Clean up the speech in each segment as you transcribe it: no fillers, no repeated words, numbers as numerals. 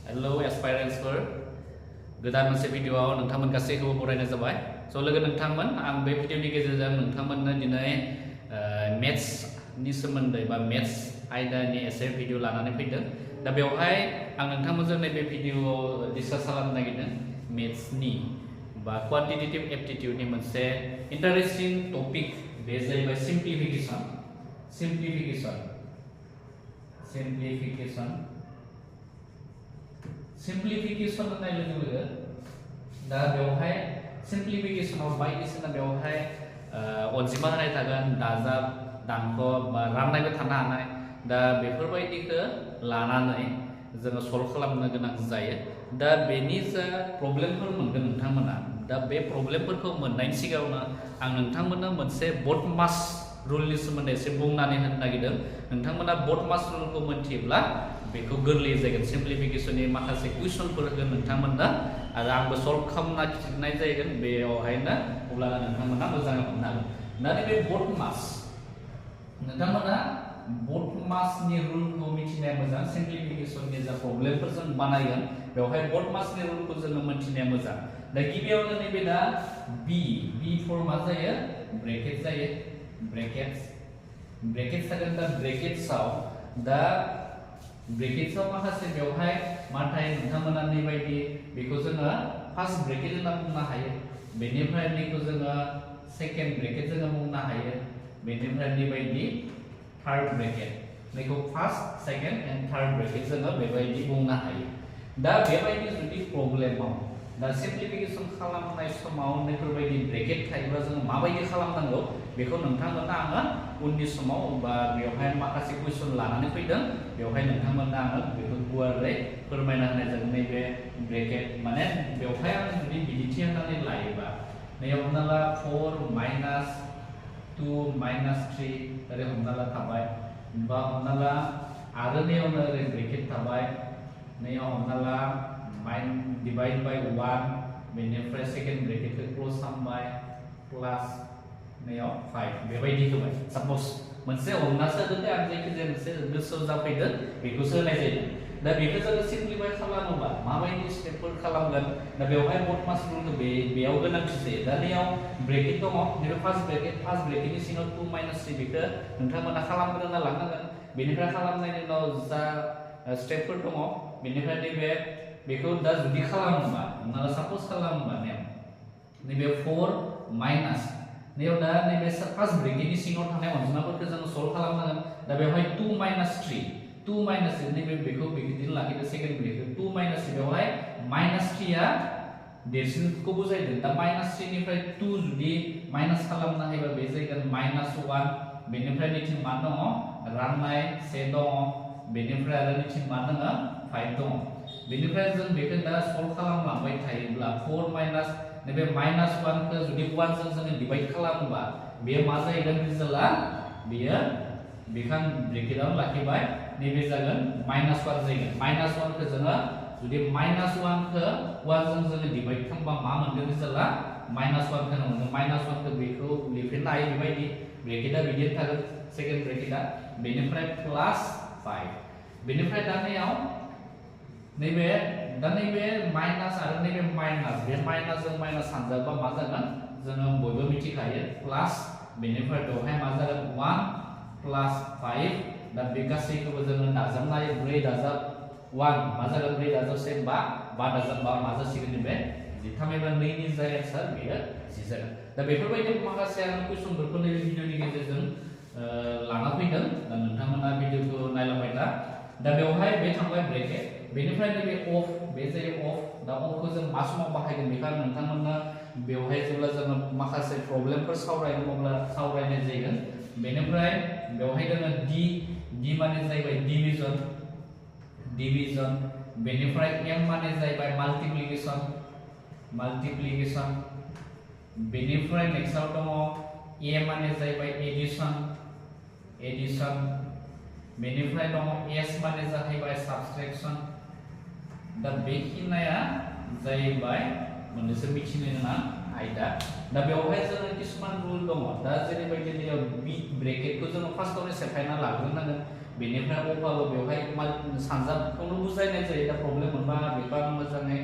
Hello aspirants for गोदान मोनसे भिडियोआव नोंथांमोन गासैखौबो बरायनाय जाबाय स' लोगो नोंथांमोन आं बे भिडियोनि गेजेरजों नोंथांमोननो दिनै मेथ्सनि सोमोन्दै बा मेथ्स आयदानि एसे भिडियो लानानै फैदों दा बेवहाय आं नोंथांमोनजों नैबे भिडियोआव डिसकास खालामनो नागिरदों मेथ्सनि बा क्वान्टिटेटिभ एप्टिट्युडनि मोनसे इन्टारेस्टिं टपिक बे जाहैबाय सिम्प्लिफिकेशन होननाय लोगो लोगो दा बेवहाय सिम्प्लिफिकेशनाव बायदिसिना बेवहाय अनजिमा होनाय थागोन दाजाब दानख' बा राननायबो थानो हानाय दा बेफोरबायदिखौ लानानै जोङो सल्भ खालामनो गोनां जायो दा बेनि जा प्रब्लेमफोर मोनगोन नोंथांमोना दा बे प्रब्लेमफोरखौ मोननायनि सिगाङावनो आं नोंथांमोननो मोनसे बटमास रुलनि सोमोन्दै एसे बुंनानै होनो नागिरदों नोंथांमोना बटमास रुलखौ मोनथियोब्ला बेखौ गोरलै जागोन सिम्प्लिफिकेशननि माखासे कुइसनफोर होगोन नोंथांमोननो आरो आंबो सल्भ खालामना खिन्थानाय जागोन बेयावहायनो अब्ला नोंथांमोना मोजाङै हमनो हागोन दा नैबे बटमास नोंथांमोना बटमासनि रुलखौ मिथिनाया मोजां सिम्प्लिफिकेशननि जा प्रब्लेमफोर जों बानायगोन बेवहाय बटमासनि रुलखौ जोङो मिथिनाया मोजां दा गिबियावनो नैबे दा बी फर मा जायो ब्रेकेट जायो ब्रेकेट जागोन दा ब्रेकेट्सआव दा ब्रेकेट्सआव माखासे बेवहाय मा थायो नोंथांमोना नैबायदि बेखौ जोङो फार्स्ट ब्रेकेट होनना बुंनो हायो बेनिफ्राय नैखौ जोङो सेकेन्ड ब्रेकेट जोङो बुंनो हायो बेनिफ्राय नैबायदि थार्ड ब्रेकेट नैखौ first second and third bracket जोङो बेबायदि बुंनो हायो दा बेबायदि जुदि प्रब्लेमाव दा सिम्प्लिफिकेशन खालामनाय समाव नैफोरबायदि ब्रेकेट थायोब्ला जोङो माबायदि खालामनांगौ बेखौ नोंथांमोना आङो उननि समाव बा बेवहाय माखासे कुइसन लानानै फैदों बेवहाय नोंथांमोना आङो बेखौ गुवारै फोरमायना होनाय जागोन नैबे ब्रेकेट माने बेवहाय आं जुदि बिदिन्थि होनानै लायोबा नैयाव हमना ला 4 माइनास 2 माइनास 3 ओरै हमना ला थाबाय बा हमना ला आरो नैयावनो ओरै ब्रेकेट थाबाय नैयाव हमना ला डिवाइड बाय 1 बेनिफ्राय सेकेन्ड ब्रेकेटखौ क्लोज खालामबाय प्लास नैयाव 5 बेबायदि होबाय साप'ज मोनसे हमनासो होदो आं जायखिजाया मोनसे गोसोआव जाफैदों बेखौसो होनाय जायो दा बेखौ जोङो सिम्प्लिफाइ खालामोबा माबायदि स्टेपफोर खालामगोन दा बेवहाय बटमास रुलखौ बेयाव गोनांथि जायो दा नैयाव ब्रेकेट दङ नैबे फार्स्ट ब्रेकेटनि सिङाव 2 माइनास 3 बेखौ नोंथांमोना खालामग्रोना लानांगोन बेनिफ्राय खालामनायनि उनाव जा स्टेपफोर दङ बेनिफ्राय नैबे बेखौ दा जुदि खालामोबा हमना ला साप'ज खालामोबा नैबे 4 माइनास नैयाव दा नैबे फार्स्ट ब्रेकेटनि सिङाव थानाय अनजिमाफोरखौ जोङो सल्भ खालामनांगोन दा बेवहाय 2 माइनास 3 नैबे बेखौ बिदिनो लाखिदो सेकेन्ड ब्रेकेट 2 माइनास बेवहाय माइनास 3 आ देरसिनखौ बुजायदों दा माइनास 3 निफ्राय 2 जुदि माइनास खालामनो हायोबा बे जायगोन माइनास 1 बेनिफ्राय नैथिं मा दङ राननाय 1 दङ बेनिफ्राय आरो नैथिं मा दङ 5 दङ बेनिफ्राय जों बेखौ दा सल्भ खालामलांबाय थायोब्ला 4 माइनास नैबे माइनास 1 खौ जुदि 1 जों जोङो डिवाइड खालामोबा बेयो मा जाहैगोन रिजाल्टआ बेयो बेखां ब्रेकेटआव लाखिबाय नैबे जागोन माइनास 1 जाहैगोन माइनास 1 खौ जोङो जुदि माइनास 1 खौ 1 जों जोङो डिवाइड खालामबा मा मोनगोन रिजाल्टआ माइनास 1 खौ मोनगोन माइनास 1 खौ बेखौ लिरफिननो हायो बेबायदि ब्रेकेटआ बिदिनो थागोन सेकेन्ड ब्रेकेटआ बेनिफ्राय प्लास 5 बेनिफ्राय दानियाव नैबे माइनास आरो नैबे माइनास बे माइनास जों माइनास सानजाबा मा जागोन जोङो बयबो मिथिखायो प्लास बेनिफ्राय बेवहाय मा जागोन 1 प्लास 5 दा बे गासैखौबो जोङो दाजाबनाय 4 दाजाब 1 मा जागोन 4 दाजाब 1 5 दाजाब 5 मा जासिगोन नैबे 13 एबा 2 नि जा एन्सार बेयो 10 जागोन दा बेफोरबायदि माखासे आं कुइसनफोरखौ नैबे भिडियोनि गेजेरजों लाना फैदों दा नोंथांमोना भिडियोखौ नायलांबाय दा बेवहाय बे थांबाय ब्रेकेट बेनिफ्राय नैबे अफ बे जायो अफ दा अफखौ जों मा समाव बाहायगोन बेखौ आं नोंथांमोननो बेवहाय जेब्ला जोङो माखासे प्रब्लेमफोर सावरायगोन अब्ला सावरायनाय जागोन बेनिफ्राय बेवहाय दङ डि माने जाहैबाय डिभिजन बेनिफ्राय एम माने जाहैबाय माल्टिप्लिकेशन बेनिफ्राय नेक्स्टआव दङ ए माने जाहैबाय एडिशन बेनिफ्राय दङ एस माने जाहैबाय साबट्रेक्शन दा बेखिनिया जाहैबाय मोननैसो मिथिनो गोनां आयदा दा बेवहाय जोङो किसुमान रुल दङ दा जेरैबायदि नैयाव बी ब्रेकेटखौ जोङो फार्स्टआवनो सेफायना लाग्रोनांगोन बेनिफ्राय अब्लाबो बेवहाय सानजाबखौनो बुजायनाय जायो दा प्रब्लेम मोनबा बेखौ आं मोजाङै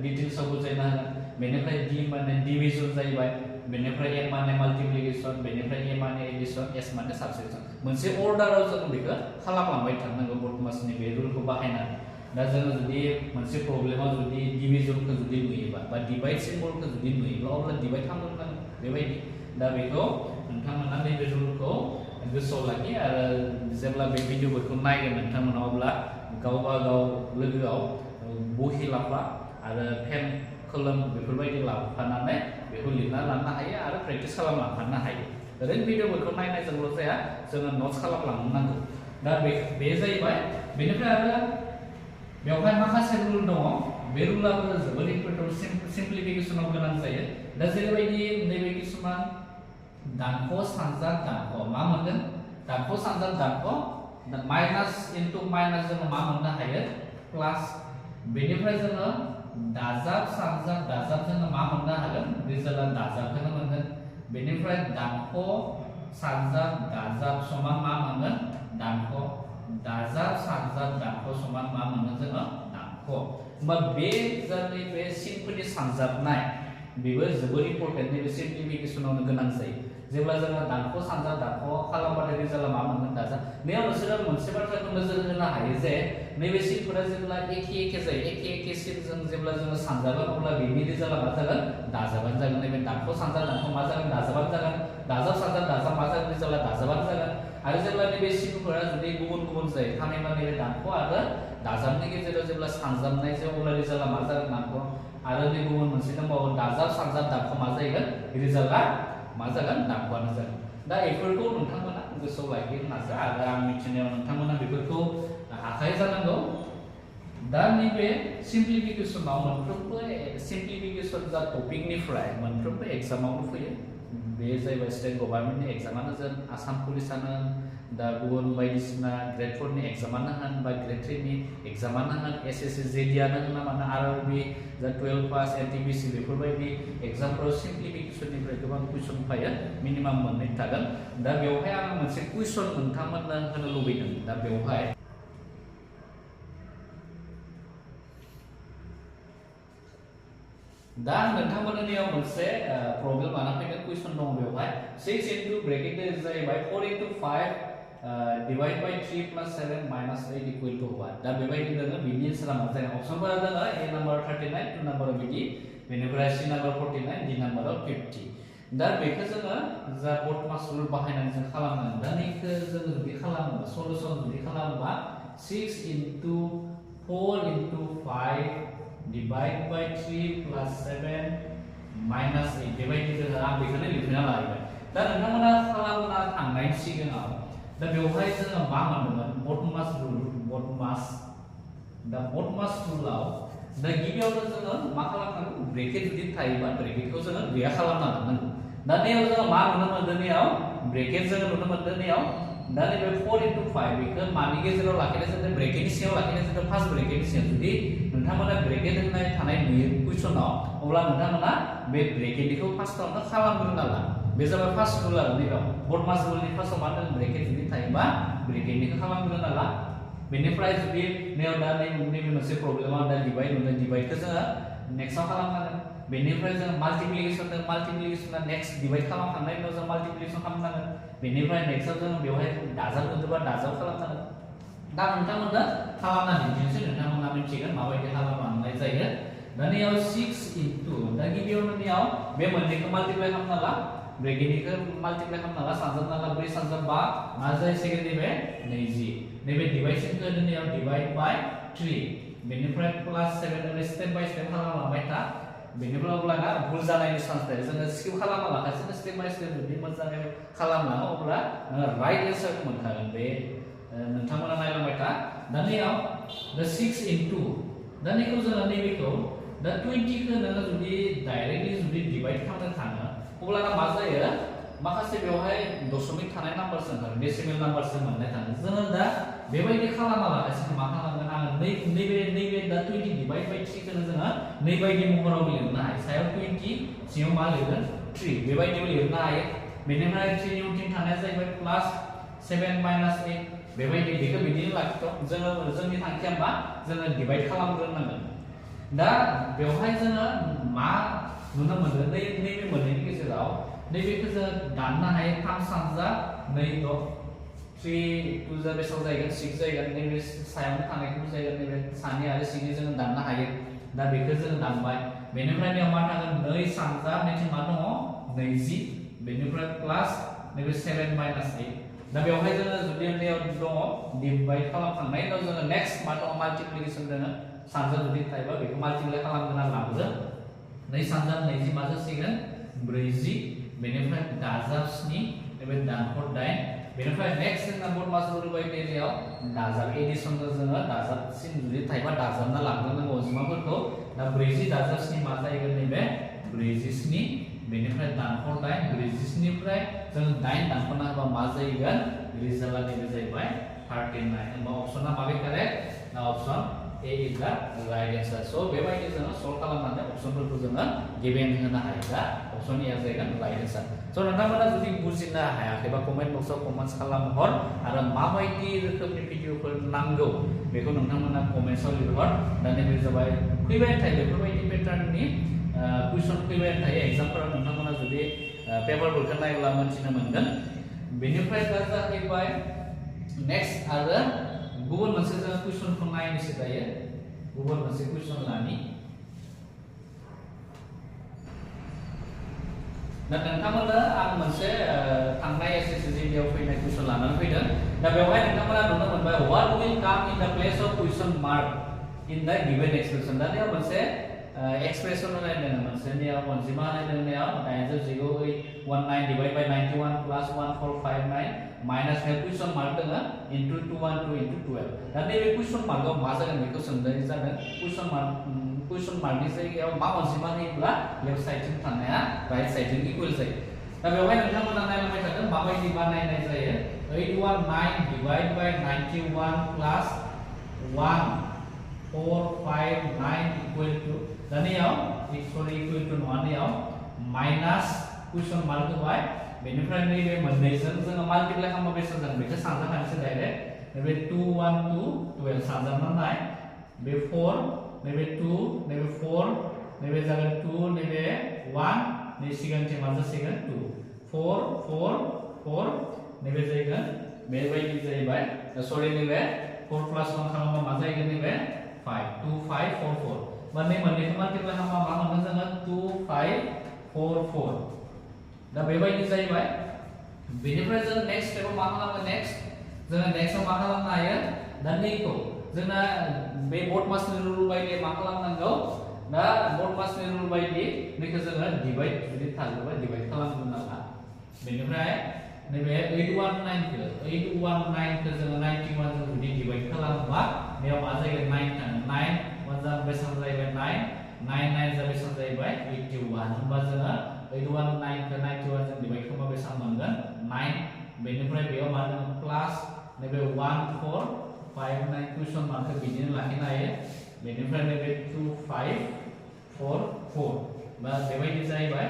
डिटेल्सआव बुजायना होगोन बेनिफ्राय डि माने डिभिजन जाहैबाय बेनिफ्राय एम माने माल्टिप्लिकेशन बेनिफ्राय ए माने एडिशन एस माने साबस्ट्रेक्शन मोनसे अर्डाराव जों बेखौ खालामलांबाय थानांगौ बर्डमासनि बे रुलखौ बाहायनानै दा जोङो जुदि मोनसे प्रब्लेमाव जुदि डिभिजनखौ जुदि नुयोबा बा डिभाइड सिम्बलखौ जुदि नुयोब्ला अब्ला डिभाइड खालामनांगोन बेबायदि दा बेखौ नोंथांमोना नैबे रुलखौ गोसोआव लाखि आरो जेब्ला बे भिडिअफोरखौ नायगोन नोंथांमोना अब्ला गावबा गाव लोगोआव बहि लाफा आरो पेन कलम बेफोरबायदि लाफानानै बेखौ लिरना लानो हायो आरो प्रेक्टिस खालामलांफानो हायो ओरैनो भिडिअफोरखौ नायनायजोंल' जाया जोङो नट्स खालामलांनांगौ दा बे जाहैबाय बेनिफ्राय आरो बेवहाय माखासे रुल दङ बे रुलाबो जोबोद इम्परटेन्ट सिम्प्लिफिकेशनाव गोनां जायो दा जेरैबायदि नैबे किसुमान दानख' सानजाब दानख' मा मोनगोन दानख' सानजाब दानख' माइनास इनटु माइनास जोङो मा मोननो हायो प्लास बेनिफ्राय जोङो दाजाब सानजाब दाजाब जोङो मा मोननो हागोन रिजाल्टआ दाजाबखौनो मोनगोन बेनिफ्राय दानख' सानजाब दाजाब समान मा मोनगोन दानख' दाजाब सानजाब दानख' समान मा मोनो जोङो दानख' होमबा बे जोंनि बे सिनफोरनि सानजाबनाय बेबो जोबोद इम्परटेन्ट नैबे सिम्प्लिफिकेशनावनो गोनां जायो जेब्ला जोङो दानख' सानजाब दानख' खालामबाथाय रिजाल्टआ मा मोनगोन दाजाब बेयाव नोंसोरो मोनसे बाथ्राखौ नोजोर होनो हायो जे नैबे सिनफोरा जेब्ला एखे जायो एखे सिनजों जेब्ला जोङो सानजागोन अब्ला बेनि रिजाल्टआ मा जागोन दाजाबानो जागोन नैबे दानख' सानजाब दानख' मा जागोन दाजाबानो जागोन दाजाब सानजाब दाजाब मा जागोन रिजाल्टआ दाजाबानो जागोन आरो जेब्ला नैबे सिनफोरा जुदि गुबुन जायो थामहिनबा नैबे दानख' आरो दाजाबनि गेजेराव जेब्ला सानजाबनाय जायो अब्ला रिजाल्टआ मा जागोन दानख' आरो नै गुबुन मोनसे दंबावो दाजाब सानजाब दानख' मा जागोन रिजाल्टआ मा जागोन दानख'आनो जागोन दा बेफोरखौ नोंथांमोना गोसोआव लाखिनो नाजा आरो आं मिथिनायाव नोंथांमोना बेफोरखौ हाखाय जानांगौ दा नैबे सिम्प्लिफिकेशनाव मोनफ्रोमबो सिम्प्लिफिकेशन जा टपिकनिफ्राय मोनफ्रोमबो एग्जामावनो फैयो बे जाहैबाय स्टेट गभर्नमेन्टनि एग्जामानो जों आसाम पुलिसानो दा गुबुन बायदिसिना ग्रेड 4 नि एग्जामानो होन बा ग्रेड 3 नि एग्जामानो होन SSC जेडियानो होन मानो आरआरबी जा 12 पास एनटिपिसि बेफोरबायदि एग्जामफोराव सिम्प्लिफिकेशननिफ्राय गोबां कुइसन फैयो मिनिमाम मोननै थागोन दा बेवहाय आं मोनसे कुइसन नोंथांमोननो होनो लुबैदों दा बेवहाय दा नोंथांमोननियाव मोनसे प्रब्लेम लाना फैदों कुइसन दं बेवहाय 6 इनटु ब्रेकेट जाहैबाय 4 into 5 divide by 3 plus 7 minus 8 equal to 1 दा बेबायदि दोङो बिनि एन्सारा मा जागोन अपसनफोरा दोङो ए नाम्बार 39 टु नाम्बार बिदि बेनिफ्राय सि नाम्बार 49 डि नाम्बार 50 दा बेखौ जोङो जा बर्डमास रुल बाहायनानै जों खालामनांगोन दा नैखौ जों जुदि खालामोबा सल्युसन जुदि खालामोबा 6 into 4 into 5 divide by 3 plus 7 minus 8 बेबायदि जोङो आं बेखौनो लिरना लाबाय दा नोंथांमोना खालामना थांनायनि सिगाङाव दा बेवहाय जोङो मा मोनदोंमोन बर्डमास रुल बर्डमास रुलाव दा गिबियावनो जोङो मा खालामनांगौ ब्रेकेट जुदि थायोबा ब्रेकेटखौ जोङो गैया खालामना लानांगौ दा नैयाव जोङो मा नुनो मोनदों नैयाव ब्रेकेट जोङो नुनो मोनदों नैयाव दा नैबे 4 इनटु 5 बेखौ मानि गेजेराव लाखिनाय जादों ब्रेकेटनि सिङाव लाखिनाय जादों फार्स्ट ब्रेकेटनि सिङाव जुदि नोंथांमोना ब्रेकेट होननाय थानाय नुयो कुइसनाव अब्ला नोंथांमोना बे ब्रेकेटखौ फार्स्टआवनो खालामग्रोना ला बे जाबाय फार्स्ट रुल आरो नैबेयाव बर्डमास रुलनि फार्स्टआव मा होनदों ब्रेकेट जुदि थायोबा ब्रेकेटखौ खालामग्रोना ला बेनिफ्राय जुदि नैयाव दा नैबे मोनसे प्रब्लेमा दा डिवाइडखौ जोङो नेक्स्टआव खालामनांगोन बेनिफ्राय जों माल्टिप्लिकेशना नेक्स्ट डिवाइड खालामखांनायनि उनाव जों माल्टिप्लिकेशन खालामनांगोन बेनिफ्राय नेक्स्टआव जों बेवहाय दाजाब होनोबा दाजाब खालामनांगोन दा नोंथांमोना खालामना दिन्थिनोसै नोंथांमोना मिथिगोन माबायदि खालामलांनाय जायो दा नैयाव 6 इनटु दा गिबियावनो नैयाव बे मोननैखौ माल्टिप्लाइ खालामना ला ब्रेकेटनिखौ माल्टिप्लाइ खालामना ला सानजाबना ला 4 सानजाब 5 मा जाहैसिगोन नैबे 20 नैबे डिवाइडखौ नैयाव डिवाइड बाय 3 बेनिफ्राय प्लास 7 ओरै स्टेप बाय स्टेप खालामलांबाय था बेनिफ्राय अब्लाना भुल जानायनि चान्स थायो जोङो स्किप खालामा लाखासिनो स्टेप बाय स्टेप जुदि मोजाङै खालामलाङो अब्ला नोङो राइट एन्सारखौ मोनखागोन बे नोंथांमोना नायलांबाय था दा नैयाव दा 6 इनटु दा नैखौ जोङो नैबेखौ दा 20 खौ नोङो जुदि डाइरेक्टलि जुदि डिवाइड खालामनो थाङो अब्लाना मा जायो माखासे बेवहाय दशमिक थानाय नाम्बारसो ओंखारो डेसिमेल नाम्बारसो मोननाय थाङो जोङो दा बेबायदि खालामा लागासिनो मा खालामगोन आङो नैबे दा 20 डिवाइड बाय 3 खौनो जोङो नैबायदि महराव लिरनो हायो सायाव 20 सिङाव मा लिरगोन 3 बेबायदिबो लिरनो हायो बेनिफ्राय 3 नि उनथिं थानाया जाहैबाय प्लास 7 माइनास 8 बेबायदि बेखौ बिदिनो लाखिथ' जोङो जोंनि थांखिया मा जोङो डिवाइड खालामग्रोनांगोन दा बेवहाय जोङो मा नुनो मोनो नैबे मोननैनि गेजेराव नैबेखौ जों दाननो हायो 3 सानजा 2 द' 3 2 जा बेसां जायगोन 6 जायगोन नैबे सायावनो थानायखौ जायगोन नैबे सानि आरो सिनि जों दाननो हायो दा बेखौ जों दानबाय बेनिफ्राय बेयाव मा थागोन 2 सानजा नैथिं मा दङ 20 बेनिफ्राय प्लास नैबे 7 माइनास 8 दा बेवहाय जोङो जुदि बेयाव दङ डिवाइड खालामखांनायनि उनाव जोङो नेक्स्ट मा दङ माल्टिप्लिकेसन दङ सानजा जुदि थायोबा बेखौ माल्टिप्लाइ खालामगोन आरो लाबोगोन 2 सानजा 20 मा जासिगोन 40 बेनिफ्राय दाजाब 7 नैबे दानख'र 8 बेनिफ्राय नेक्स्ट जोंना बड मास रुबाय बेरियाव दाजाब एडिसन जोङो दाजाबसिम जुदि थायोबा दाजाबना लांग्रोनांगौ अनजिमाफोरखौ दा 40 दाजाब 7 मा जाहैगोन नैबे 47 बेनिफ्राय दानख'र 8 47 निफ्राय जों 8 दानख'ना होबा मा जाहैगोन रिजाल्टआ नैबे जाहैबाय 39 होमबा अपसना माबे कारेक्ट ना अपसन ए इज द राइट आंसर सो बेबायदि जोङो सल्व खालामनानै अपसनफोरखौ जोङो गिभेन होनो हायो दा अपसन ए जाहैगोन राइट आंसर सो नोंथांमोना जुदि बुजिनो हायाखैबा कमेन्ट बक्सआव कमेन्ट्स खालामहर आरो माबायदि रोखोमनि भिडिअफोर नांगौ बेखौ नोंथांमोना कमेन्ट्सआव लिरहर दा नैबे जाबाय फैबाय थायो बेफोरबायदि पेटार्ननि कुइसन फैबाय थायो एग्जामफोराव नोंथांमोना जुदि पेपारफोरखौ नायोब्ला मोनथिनो मोनगोन बेनिफ्राय दा जाहैबाय नेक्स्ट आरो गुबुन मोनसे जों कुइसनखौ नायनोसै दायो गुबुन मोनसे कुइसन लानि दा नोंथांमोना आं मोनसे थांनाय एसएससी याव फैनाय कुइसन लानानै फैदों दा बेवहाय नोंथांमोना नुनो मोनबाय what will come in the place of question mark in the given expression दा बेयाव मोनसे एक्सप्रेशन होनाय दङ मोनसेनियाव अनजिमा होनाय दङनियाव 90819 डिवाइड बाय 91 प्लस 1459 माइनस में क्वेश्चन मार्क दङ इनटू 212 इनटू 12 दा नैबे क्वेश्चन मार्कआव मा जागोन बेखौ सोंनाय जादों क्वेश्चन मार्कनि जायगायाव मा अनजिमा होयोब्ला लेफ्ट साइडजों थानाया राइट साइडजों इक्वल जायो दा बेवहाय नोंथांमोना नायलांबाय थागोन माबायदि बानायनाय जायो 819 divide by 91 plus 1459 equal to दानियाव सॉरी इक्वल टू नङानियाव माइनस क्वेश्चन मार्क होबाय बेनिफ्राय नैबे मोननैजों जोङो माल्टिप्लाइ खालामबा बेसेबां जागोन बेखौ सानजाखानोसै डाइरेक्ट नैबे 212 12 सानजाबना नाय बे 4 नैबे 2 नैबे 4 नैबे जागोन 2 नैबे 1 नै सिगांथिं मा जासिगोन 2 4 4 4 नैबे जागोन बेबायदि जाहैबाय सॉरी नैबे 4 प्लस 1 खालामबा मा जागोन नैबे 5 2 5 4 4 माने मोननैखौ माल्टिप्लाइ खालामबा मा मोनगोन जोङो 2 5 4 4 दा बेबायदि जाहैबाय बेनिफ्राय जों नेक्स्ट स्टेपआव मा खालामगोन नेक्स्ट जोङो नेक्स्टआव मा खालामनो हायो दा नैखौ जोंना बे बड मासनि रुल बायदि मा खालामनांगौ दा बड मासनि रुल बायदि नैखौ जोङो डिवाइड जुदि थाजोबा डिवाइड खालामग्रोनांगोन बेनिफ्राय नैबे 819 खौ जोङो 91 जों जुदि डिवाइड खालामोबा बेयाव मा जागोन 9 थाङो 9 1 जा बेसां जाहैबाय 9 9 9 जा बेसां जाहैबाय 81 होनबा जोङो 819 खौ 91 जों डिवाइड खालामबा बेसां मोनगोन 9 बेनिफ्राय बेयाव मा दङ प्लास नैबे 1459 क्वेश्चन मार्कखौ बिदिनो लाखिनो हायो बेनिफ्राय नैबे 2544 बा बेबायदि जाहैबाय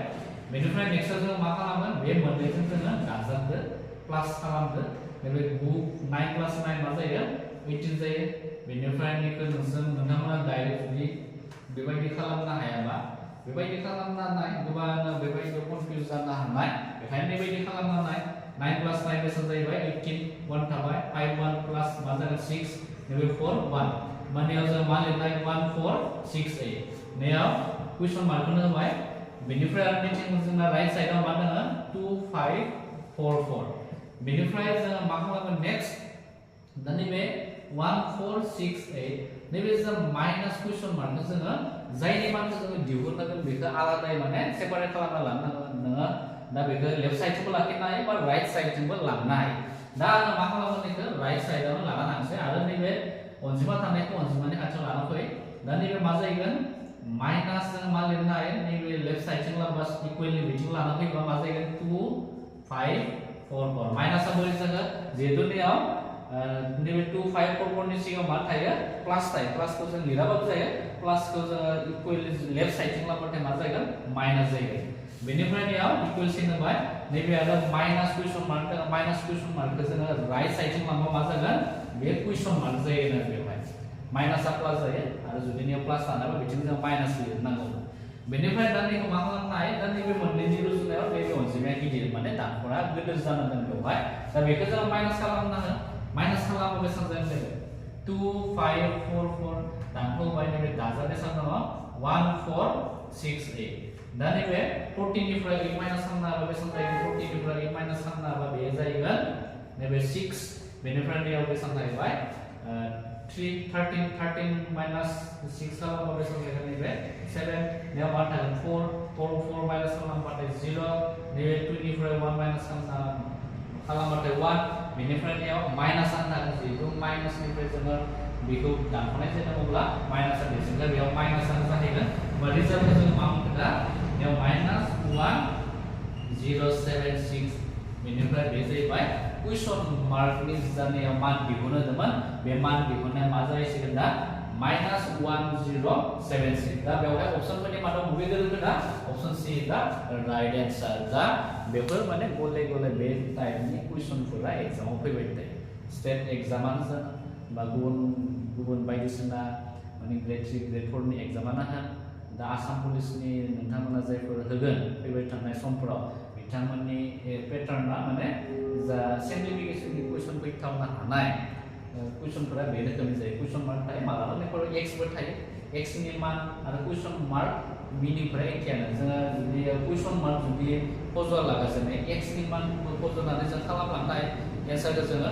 बेनिफ्राय नेक्स्टआव जों मा खालामगोन बे मोननैजों जोङो दाजाबदो प्लास खालामदो नैबे 9 प्लस 9 मा जायो 18 जायो बेनिफ्राय नैखौ नोंथांमोना डाइरेक्ट जुदि बेबायदि खालामनो हायाबा बेबायदि खालामनानै गोबां बेबायदि कनफ्यूज जानो हानाय बेखायनो बेबायदि खालामनानै 9 प्लस 9 बेसां जाहैबाय 18 1 थाबाय 5 1 प्लस मा जागोन 6 नैबे 4 1 मानेयाव जों मा लिरनाय 1468 नैयाव क्वेश्चन मार्कखौनो होबाय बेनिफ्राय आरो नैथिं जोंना राइट साइडआव मा दङ 2544 बेनिफ्राय जों मा खालामगोन नेक्स्ट दा नैबे 1468 नैबे जों माइनास क्वेश्चन मार्कखौ जोङो जायनि मानखौ जोङो दिहुननांगोन बेखौ आलादायै माने सेपारेट खालामना लानांगोन नोङो दा बेखौ लेफ्ट साइडजोंबो लाखिनो हायो बा राइट साइडजोंबो लांनो हायो दा आङो मा खालामगोन बेखौ राइट साइडआवनो लाना थांसै आरो नैबे अनजिमा थानायखौ अनजिमानि खाथियाव लाना फै दा नैबे मा जाहैगोन माइनास जों मा लिरनो हायो नैबे लेफ्ट साइडजों लाबा इक्वलनि बिथिं लाना फैबा मा जाहैगोन 2544 माइनासआ बोरै जागोन जिहेतु नैयाव नैबे 2544 नि सिगाङाव मा थायो प्लास थायो प्लासखौ जों लिराबाबो जायो प्लासखौ जोङो इक्वलि लेफ्ट साइडजों लाबाथाय मा जागोन माइनास जागोन बेनिफ्राय बेयाव इक्वल सिन होबाय नैबे आरो माइनास कुइसन मार्क खौ जोङो राइट साइडजों लांबा मा जागोन बे कुइसन मार्क जायो आरो बेवहाय माइनासआ प्लास जायो आरो जुदि नियाव प्लास लानाबा बिथिं जों माइनास लिरनांगौ बेनिफ्राय दा नैखौ मा खालामनो हायो दा नैबे मोननैनि रुजुनायाव नैबे अनजिमाया गिदिर माने दानख'रा गिदिर जानांगोन बेवहाय दा बेखौ जों माइनास खालामनांगोन माइनास खालामोबा बेसेबां जागोन नैबे 2544 दानख'बाय नैबे दाजा बेसेबां दङ 1468 दा नैबे 14 निफ्राय 8 माइनास खालामना होबा बेसेबां जायो 14 निफ्राय 8 माइनास खालामना होबा बे जाहैगोन नैबे 6 बेनिफ्राय बेयाव बेसेबां जाहैबाय 13 माइनास 6 खालामबा बेसेबां जागोन नैबे 7 बेयाव मा थागोन 4 माइनास खालामबाथाय 0 नैबे 2 निफ्राय 1 माइनास खालामबाथाय 1 बेनिफ्राय बेयाव माइनास थागोन जिहेतु माइनासनिफ्राय जोङो बेखौ दानख'नाय जादोंब्ला माइनासआ बेजोंनो बेयाव माइनासआनो जाहैगोन होमबा रिजाल्टखौ जों मा मोनगोन दा बेयाव -1076 बेनिफ्राय बे जाहैबाय कुइसन मार्कनि जानायाव मान दिहुननो होदोंमोन बे मान दिहुननाया मा जाहैसिगोन दा -1076 दा बेवहाय अप्शनफोरनि मादाव बबे गोरोन्थि दा अप्शन सी दा राइट आन्सार दा बेफोर माने गले गले बे टाइपनि कुइसनफोरा एग्जामाव फैबाय थायो स्टेट एग्जामानो जा बा गुबुन बायदिसिना माने ग्रेड 3 ग्रेड 4 नि एग्जामानो होन दा आसाम पुलिसनि नोंथांमोना जायफोर होगोन फैबाय थानाय समफोराव बिथांमोननि पेटार्नआ माने जा सिम्प्लिफिकेशननि कुइसन फैथावनो हानाय कुइसनफोरा बे रोखोमनि जायो कुइसन मार्क थायो मालाबा नैफोराव एक्सबो थायो एक्सनि मान आरो कुइसन मार्क बिनिफ्राय एखेयानो जोङो जुदि कुइसन मार्क जुदि फज'आलागासिनो एक्सनि मान फज'नानै जों खालामलांनो हायो एन्सारखौ जोङो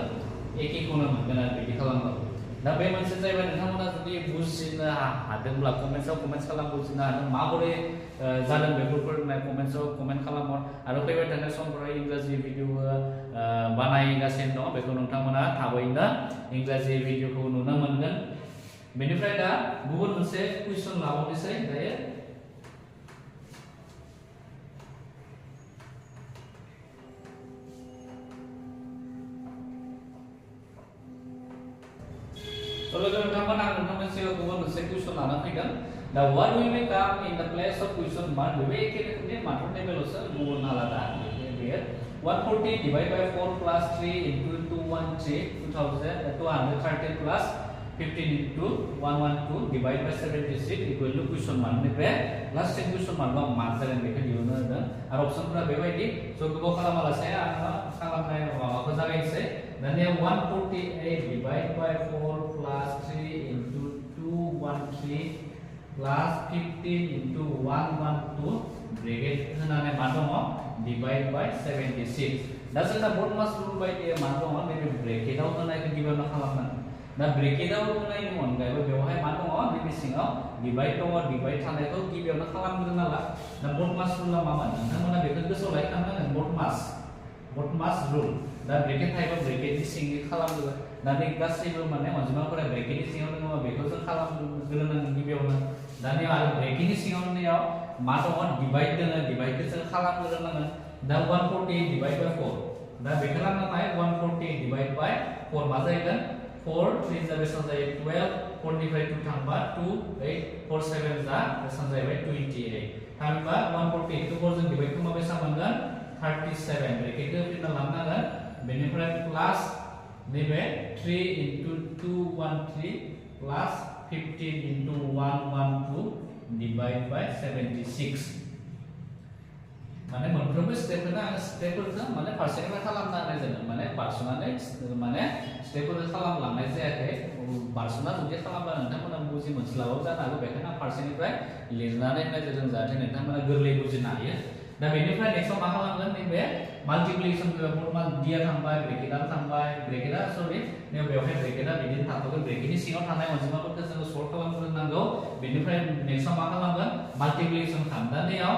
एखेखौनो मोनगोन आरो बिदि खालामबाबो दा बे मोनसे जाहैबाय नोंथांमोना जुदि बुजिनो हादोंब्ला कमेन्ट्सआव कमेन्ट्स खालाम बुजिनो हादों माबोरै जादों बेफोरखौ कमेन्ट्सआव कमेन्ट खालामहर आरो फैबाय थानाय समफोराव इंराजि भिडिअ बानायगासिनो दं बेखौ नोंथांमोना थाबैनो इंराजि भिडिअखौ नुनो मोनगोन बेनिफ्राय दा गुबुन मोनसे कुइसन लाबावनोसै दायो लोगो नोंथांमोन आं नोंथांमोननि सिगाङाव गुबुन मोनसे कुइसन लाना फैगोन दा what will be com in the place of question mark बे एखे रोखोमनि माथ्र लेभेलसो गुबुन आलादा बेयो 140 divide by 4 plus 3 into 213 213 plus 15 into 112 divide by 76 equal to question mark निफ्राय लास्ट क्वेश्चन मार्कआ मा जागोन बेखौ दिहुननो होदों आरो अपशनफोरा बेबायदि स' गोबाव खालामालासे आं खालामनाय माबाखौ जागायनोसै दानिया 148 divide by 4 plus 3 into 213 plus 15 into 112 bracket होनानै मा दङ डिवाइड बाय 76 दा जोंना बड मास रुल बायदि मा दङ नैबे ब्रेकेटआव होनायखौ गिबियावनो खालामनांगोन दा ब्रेकेटआव होनायनि अनगायैबो बेवहाय मा दङ नैबे सिङाव डिवाइड दङ डिवाइड थानायखौ गिबियावनो खालामग्रोना ला दा बड मास रुलआ मामोन नोंथांमोना बेखौ गोसोआव लाखिनांगोन बड मास रुल दा ब्रेकेट थायोबा ब्रेकेटनि सिंनि खालामगोन दानि गासैबो माने अनजिमाफोरा ब्रेकेटनि सिङाव दङ बेखौ जों खालामग्रोनांगोन गिबियावनो दानिया आरो ब्रेकेटनि सिङावनियाव मा दङ डिवाइड दङ डिवाइडखौ जों खालामग्रोनांगोन दा 148 डिवाइड बाय 4 दा बेखौ खालामनाय 148 डिवाइड बाय 4 मा जागोन 4 3 जा बेसेबां जायो 12 4 निफ्राय 2 थांबा 2 8 4 7 जा बेसेबां जाहैबाय 28 थामहिनबा 148 खौ 4 जों डिवाइड खालामबा बेसेबां मोनगोन 37 ब्रेकेटखौ फिनना लांनांगोन बेनिफ्राय प्लास नैबे 3 into 213 plus 15 into 112 divide by 76 माने मोनफ्रोमबो स्टेपफोरना आं स्टेपफोरखौ माने फारसेनिफ्राय खालामना होनाय जादों माने बारस'नानै माने स्टेपफोरखौ खालामलांनाय जायाखै बारस'ना जुदि खालामबा नोंथांमोना बुजि मोनस्लाबाबो जानो हागौ बेखायनो आं फारसेनिफ्राय लिरनानै होनाय जादों जाहाथे नोंथांमोना गोरलै बुजिनो हायो दा बेनिफ्राय नेक्स्टआव मा खालामगोन नैबे माल्टिप्लिकेशन बर्डमान दिया थांबाय ब्रेकेटआ थांबाय ब्रेकेटआ सरि बेवहाय ब्रेकेटआ बिदिनो थाथ'गोन ब्रेकेटनि सिङाव थानाय अनजिमाफोरखौ जोङो सल्भ खालामग्रोनांगौ बेनिफ्राय नेक्स्टआव मा खालामगोन माल्टिप्लिकेशन खालामनायाव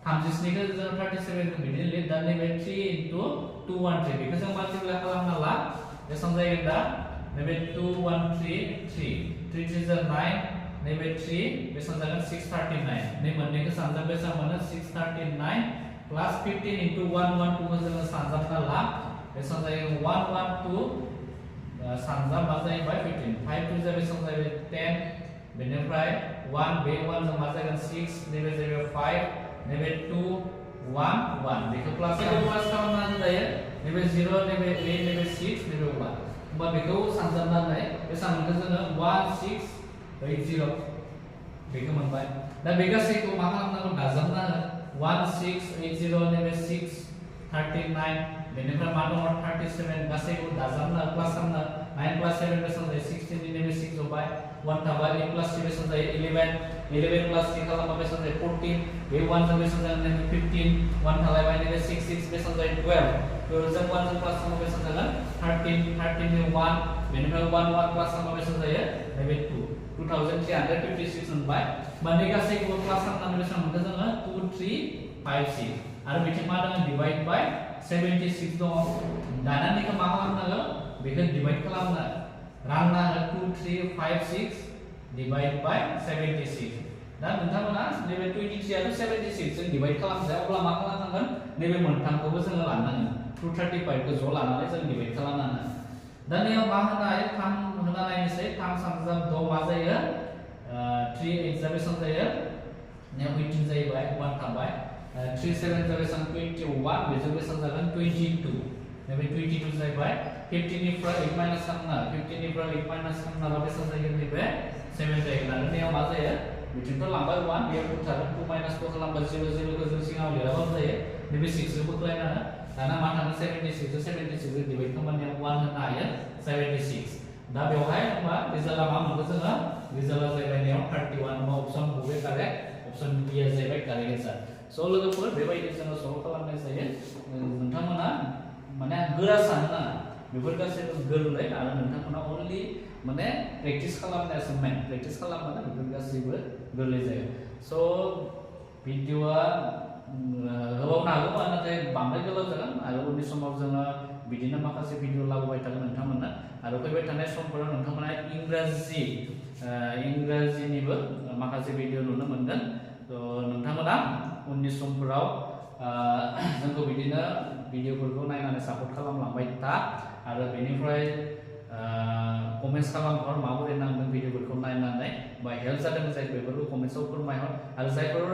36 खौ जों 37 खौ बिदिनो लिर दा नैबे 3 into 213 बेखौ जों माल्टिप्लाइ खालामना ला बेसेबां जागोन दा नैबे 213 3 3 जा 9 नैबे 3 बेसेबां जागोन 639 नै मोननैखौ सानजाब बेसेबां मोनो 639 प्लस 15 into 112 खौ जोङो सानजाबना ला बेसेबां जायो 112 सानजाब मा जाहैबाय 15 5 2 जा बेसेबां जाहैबाय 10 बेनिफ्राय 1 बे 1 जों मा जागोन 6 नैबे जाहैबाय 5 नैबे 2 1 1 बेखौ प्लास खालामनानै जायो नैबे 0 नैबे 8 नैबे 6 नैबे 1 होमबा बेखौ सानजाबनानै बेसां मोनगोन जोङो 1680 बेखौ मोनबाय दा बे गासैखौ मा खालामनांगौ दाजाबनांगौ 1680 नैबे 6 39 बेनिफ्राय मा दङ 37 गासैखौ दाजाबना प्लास खालामना 9 plus 7 बेसां जायो 16 नि नैबे 6 होबाय 1 थाबाय 8 plus 3 बेसां जायो 11 11 plus 3 खालामबा बेसां जायो 14 बे 1 जों बेसां जागोन नैबे 15 1 थालायबाय नैबे 6 6 बेसां जायो 12 12 जों 1 जों प्लास खालामबा बेसां जागोन 13 13 नि 1 बेनिफ्राय 1 1 प्लास खालामबा बेसां जायो नैबे 2 2356 मोनबाय माने गासैखौबो प्लास खालामनानै बेसां मोनगोन जोङो 2356 आरो बिथिं मा दङ डिवाइड बाय 76 दङ दाना बेखौ मा खालामनांगौ बेखौ डिवाइड खालामना रानना 2356 डिवाइड बाय 76 दा नोंथांमोना नैबे 23 आरो 76 जों डिवाइड खालामजाया अब्ला मा खालामनांगोन नैबे मोनथामखौबो जोङो लानांगोन 235 खौ ज' लानानै जों डिवाइड खालामनांगोन दा नैयाव मा होनाय 3 होना नायनोसै 3 3 6 मा जायो 3 8 जा बेसां जायो नैयाव 18 जाहैबाय 1 थाबाय 3 7 जा बेसां 21 बेजों बेसां जागोन 22 नैबे 22 जाहैबाय 15 निफ्राय 8 माइनास खालामना 15 निफ्राय 8 माइनास खालामना बेसां जागोन नैबे 7 जागोन आरो नैयाव मा जायो बिथिंथ' लांबाय 1 बेयाव 2 थागोन 2 माइनास 4 खालामबा 0 0 खौ जों सिगाङाव लिराबाबो जायो नैबे 6 खौ बोख्लायना दाना मा थागोन 76 जों 76 जों डिवाइड खालामनाया 1 होनो हायो 76 दा बेवहाय होमबा रिजाल्टआ मा मोनगोन जोङो रिजाल्टआ जाहैबाय नैयाव 31 होमबा अपसन बबे कारेक्ट अपसन बि आ जाहैबाय कारेक्ट एन्सार स' लोगोफोर बेबायदि जोङो सल्भ खालामनाय जायो नोंथांमोना माने गोरा सानो नाङा बेफोर गासैबो गोरलै आरो नोंथांमोना अनलि माने प्रेक्टिस खालामनायासो मेन प्रेक्टिस खालामबानो बेफोर गासैबो गोरलै जायो स' भिडिअआ गोबाव नांगौ नाथाय बांद्राय गोलाव जागोन आरो उननि समाव जोङो बिदिनो माखासे भिडिअ लाबोबाय थागोन नोंथांमोना आरो फैबाय थानाय समफोराव नोंथांमोना इंराजिनिबो माखासे भिडिअ नुनो मोनगोन थ' नोंथांमोना उननि समफोराव जोंखौ बिदिनो भिडिअफोरखौ नायनानै सापर्ट खालामलांबाय था आरो बेनिफ्राय कमेन्ट्स खालामहर माबोरै नांदों भिडिअफोरखौ नायनानै बा हेल्प जादों जाय बेफोरखौ कमेन्ट्सआव फोरमायहर आरो जायफोर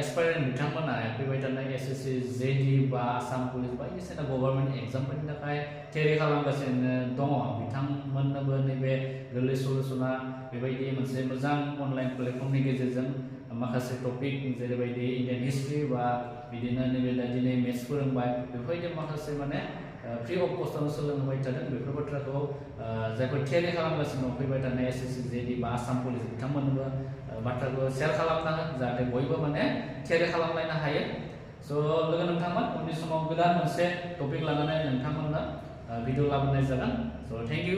एसपायरेन्ट बिथांमोना फैबाय थानाय एसएससि जेडि बा आसाम पुलिस बायदिसिना गभर्नमेन्ट एग्जामफोरनि थाखाय थियारि खालामगासिनो दङ बिथांमोननोबो नैबे गोरलै सलुसना बेबायदि मोनसे मोजां अनलाइन प्लेटफर्मनि गेजेरजों माखासे टपिक जेरैबायदि इन्डियान हिस्ट्रि बा बिदिनो नैबे दा दिनै मेथ्स फोरोंबाय बेफोरबायदि माखासे माने फ्रि अफ कस्टआवनो सोलोंहोबाय थादों बेफोर बाथ्राखौ जायफोर थियारि खालामगासिनो दं फैबाय थानाय एसएससि जेडि बा आसाम पुलिस बिथांमोननोबो बाथ्राखौ शेयार खालामनांगोन जाहाथे बयबो माने थियारि खालामलायनो हायो स' लोगो नोंथांमोन उननि समाव गोदान मोनसे टपिक लानानै नोंथांमोननो भिडिअ लाबोनाय जागोन स' थेंक इउ